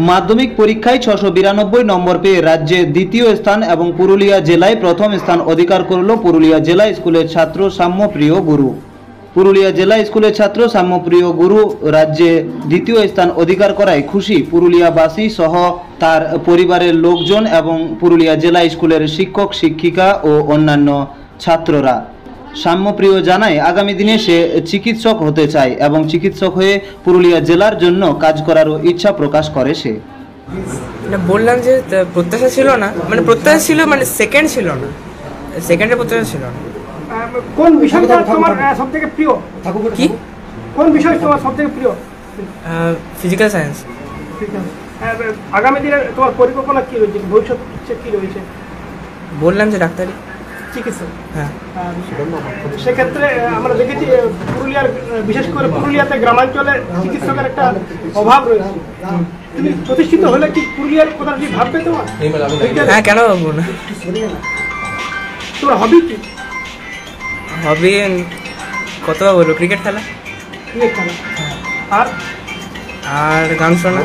মাধ্যমিক পরীক্ষায় 692 নম্বর পেয়ে রাজ্যে দ্বিতীয় স্থান এবং পুরুলিয়া জেলায় প্রথম স্থান অধিকার করল পুরুলিয়া জেলা স্কুলের ছাত্র সাম্যপ্রিয় গুরু। পুরুলিয়া জেলা স্কুলের ছাত্র সাম্যপ্রিয় গুরু রাজ্যে দ্বিতীয় স্থান অধিকার করায় খুশি পুরুলিয়াবাসী সহ তার পরিবারের লোকজন এবং পুরুলিয়া জেলা স্কুলের শিক্ষক শিক্ষিকা ও অন্যান্য ছাত্ররা। সাম্যপ্রিয় জানায় আগামী দিনে সে চিকিৎসক হতে চায় এবং চিকিৎসক হয়ে পুরুলিয়া জেলার জন্য কাজ করারও ইচ্ছা প্রকাশ করে সে। বললাম যে প্রত্যাশা ছিল না, মানে প্রত্যাশা ছিল, মানে সেকেন্ড ছিল না, সেকেন্ডের প্রত্যাশা ছিল না। কোন বিষয়টা তোমার সবথেকে প্রিয়? কি কোন বিষয় তোমার সবথেকে প্রিয়? Physical science. আগামী দিনে তোমার পরিকল্পনা কি রয়েছে, ভবিষ্যৎ কি রয়েছে? বললাম যে ডাক্তারি, চিকিৎসক। হ্যাঁ। সেক্ষেত্রে আমরা দেখেছি পুরুলিয়ার, বিশেষ করে পুরুলিয়াতে গ্রামাঞ্চলে চিকিৎসকের একটা অভাব রয়েছে। তুমি প্রতিষ্ঠিত হলে কি পুরুলিয়ার কথা কি ভাববে তোমার? হ্যাঁ, কেন ভাববো না। তোমার হবি কি? হবি কত বলবো, ক্রিকেট খেলা। ক্রিকেট খেলা। আর গান শোনা।